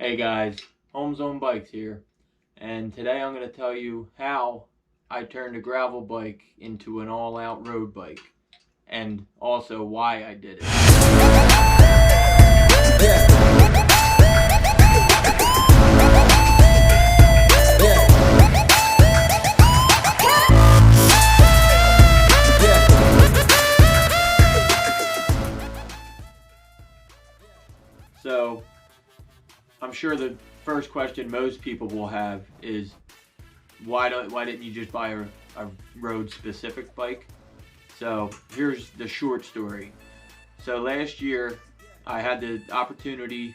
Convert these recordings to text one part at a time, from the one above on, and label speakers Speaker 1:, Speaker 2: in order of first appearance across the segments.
Speaker 1: Hey guys, Home Bikes here, and today I'm going to tell you how I turned a gravel bike into an all-out road bike, and also why I did it. So, I'm sure the first question most people will have is, why didn't you just buy a road-specific bike? So, here's the short story. So last year, I had the opportunity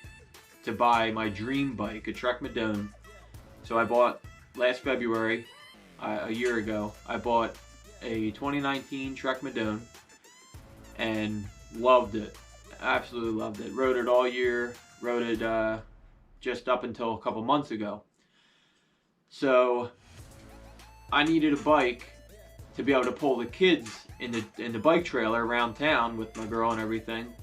Speaker 1: to buy my dream bike, a Trek Madone. So I bought last February, a year ago, I bought a 2019 Trek Madone and loved it. Absolutely loved it. Rode it all year, rode it just up until a couple months ago. So I needed a bike to be able to pull the kids in the bike trailer around town with my girl and everything.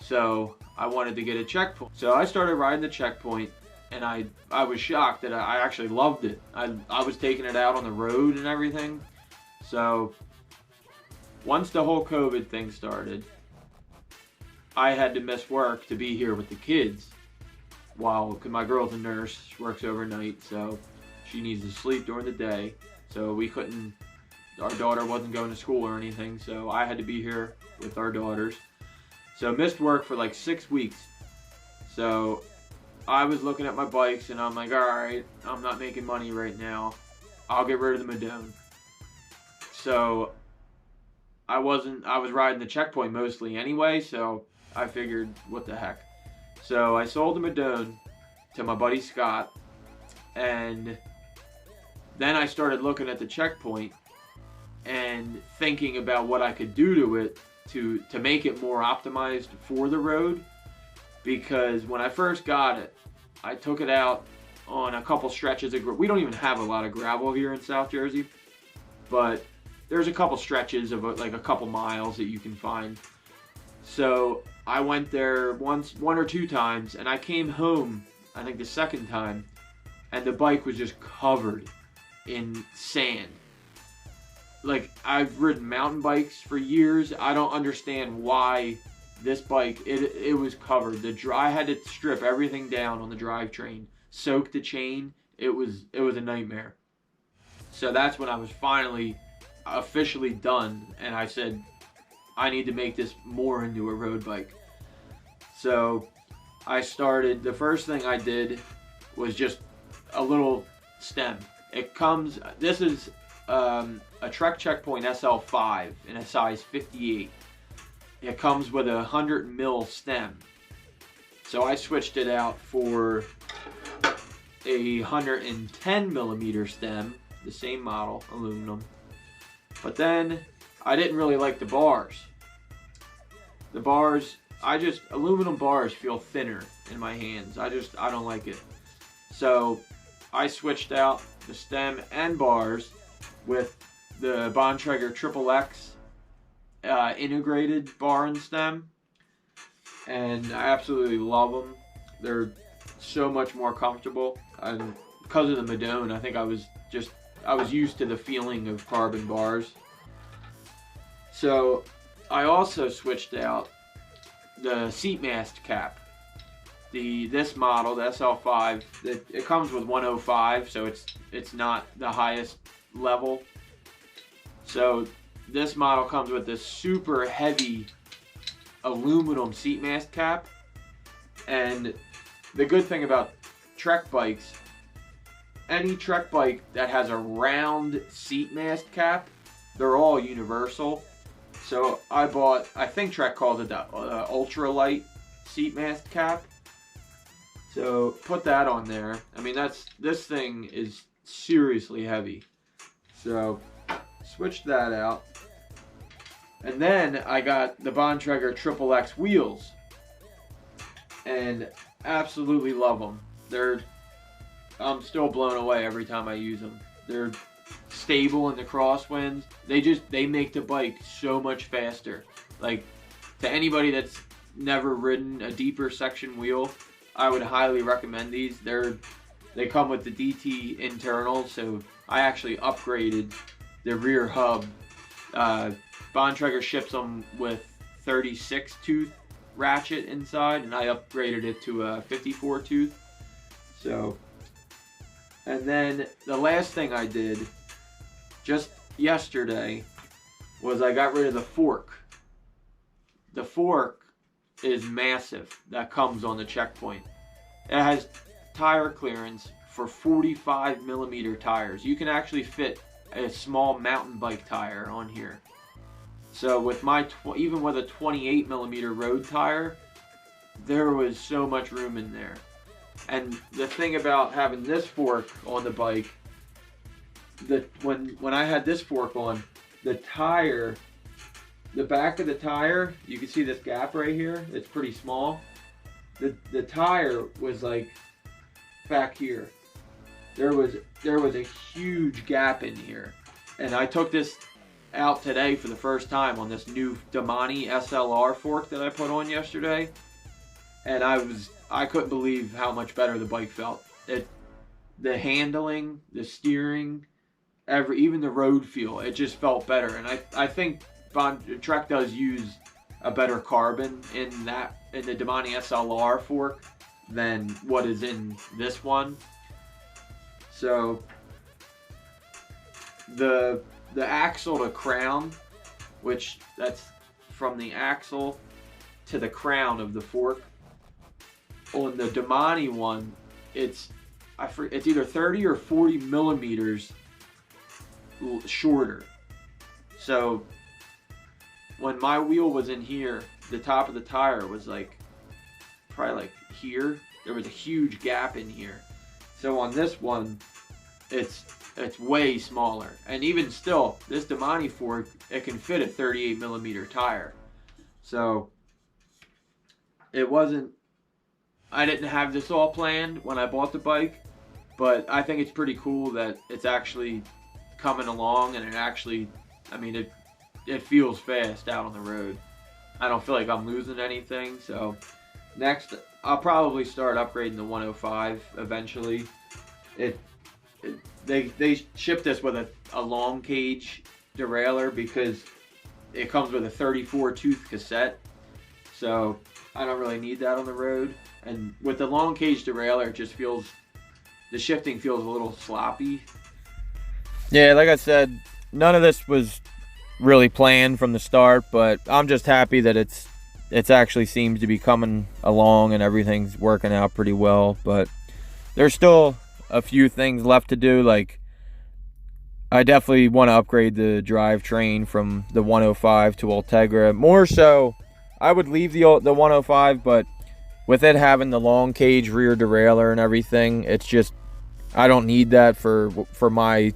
Speaker 1: So I wanted to get a checkpoint. So I started riding the checkpoint, and I was shocked that I actually loved it. I was taking it out on the road and everything. So once the whole COVID thing started, I had to miss work to be here with the kids. Cause my girl's a nurse, she works overnight, so she needs to sleep during the day. So we couldn't, our daughter wasn't going to school or anything, so I had to be here with our daughters. So missed work for like 6 weeks. So I was looking at my bikes and I'm like, alright, I'm not making money right now. I'll get rid of the Madone. So I was riding the checkpoint mostly anyway, so I figured, what the heck. So I sold the Madone to my buddy Scott, and then I started looking at the checkpoint and thinking about what I could do to it to make it more optimized for the road. Because when I first got it, I took it out on a couple stretches of we don't even have a lot of gravel here in South Jersey, but there's a couple stretches of like a couple miles that you can find. So I went there one or two times, and I came home, I think the second time, and the bike was just covered in sand. Like, I've ridden mountain bikes for years. I don't understand why this bike, it was covered. I had to strip everything down on the drivetrain, soak the chain. It was a nightmare. So that's when I was finally officially done, and I said, I need to make this more into a road bike. So I started, the first thing I did was just a little stem. This is a Trek Checkpoint SL5 in a size 58. It comes with a 100 mil stem. So I switched it out for a 110 millimeter stem, the same model, aluminum. But then I didn't really like the bars. The bars, aluminum bars feel thinner in my hands. I don't like it. So I switched out the stem and bars with the Bontrager XXX integrated bar and stem. And I absolutely love them. They're so much more comfortable. And because of the Madone, I think I was used to the feeling of carbon bars. So I also switched out the seat mast cap. This model, the SL5, it comes with 105, so it's not the highest level. So this model comes with this super heavy aluminum seat mast cap. And the good thing about Trek bikes, any Trek bike that has a round seat mast cap, they're all universal. So I bought, I think Trek calls it the ultralight seat mast cap. So put that on there. I mean, this thing is seriously heavy. So switched that out. And then I got the Bontrager XXX wheels. And absolutely love them. I'm still blown away every time I use them. They're stable in the crosswinds. They make the bike so much faster. Like, to anybody that's never ridden a deeper section wheel, I would highly recommend these. They come with the DT internal, so I actually upgraded the rear hub. Bontrager ships them with 36 tooth ratchet inside, and I upgraded it to a 54 tooth. So, and then the last thing I did just yesterday was I got rid of the fork. The fork is massive that comes on the checkpoint. It has tire clearance for 45 millimeter tires. You can actually fit a small mountain bike tire on here. So with my even with a 28 millimeter road tire, there was so much room in there. And the thing about having this fork on the bike, when I had this fork on, the tire, the back of the tire, you can see this gap right here. It's pretty small. The tire was like back here. There was a huge gap in here, and I took this out today for the first time on this new Damani SLR fork that I put on yesterday, and I couldn't believe how much better the bike felt. The handling, the steering, even the road feel, it just felt better. And I think Trek does use a better carbon in the Damani SLR fork than what is in this one. So the axle to crown, which that's from the axle to the crown of the fork. On the Damani one, it's either 30 or 40 millimeters shorter. So when my wheel was in here, the top of the tire was probably like here. There was a huge gap in here. So on this one, it's way smaller. And even still, this Damani fork, it can fit a 38 millimeter tire. So it wasn't, I didn't have this all planned when I bought the bike, but I think it's pretty cool that it's actually coming along, and it actually, I mean, it feels fast out on the road. I don't feel like I'm losing anything. So next, I'll probably start upgrading the 105 eventually. They ship this with a long cage derailleur because it comes with a 34 tooth cassette. So I don't really need that on the road. And with the long cage derailleur, it just feels, the shifting feels a little sloppy.
Speaker 2: Yeah, like I said, none of this was really planned from the start, but I'm just happy that it's actually seems to be coming along and everything's working out pretty well. But there's still a few things left to do. Like, I definitely want to upgrade the drivetrain from the 105 to Ultegra. More so, I would leave the 105, but with it having the long cage rear derailleur and everything, it's just, I don't need that for my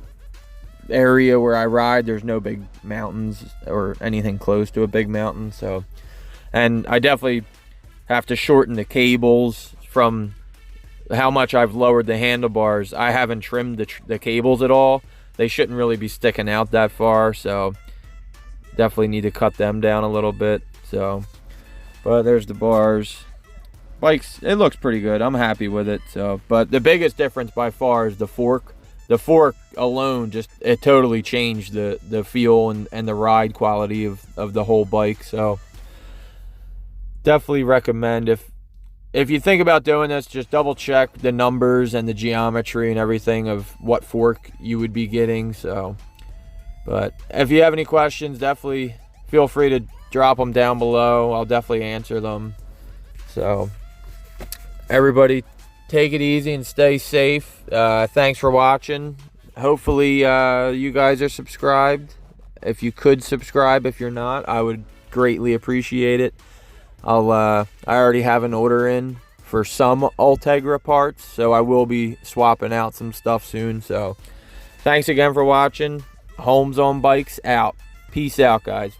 Speaker 2: area where I ride. There's no big mountains or anything close to a big mountain. So, and I definitely have to shorten the cables from how much I've lowered the handlebars. I haven't trimmed the cables at all. They shouldn't really be sticking out that far, so definitely need to cut them down a little bit. So, but there's the bars. Bikes, it looks pretty good. I'm happy with it. So, but the biggest difference by far is the fork. The fork alone, just, it totally changed the feel and the ride quality of the whole bike. So definitely recommend, if you think about doing this, just double check the numbers and the geometry and everything of what fork you would be getting. So, but if you have any questions, definitely feel free to drop them down below. I'll definitely answer them. So everybody, take it easy and stay safe. Thanks for watching. Hopefully you guys are subscribed. If you could subscribe, if you're not, I would greatly appreciate it. I already have an order in for some Ultegra parts, so I will be swapping out some stuff soon. So thanks again for watching. Homes on Bikes out. Peace out, guys.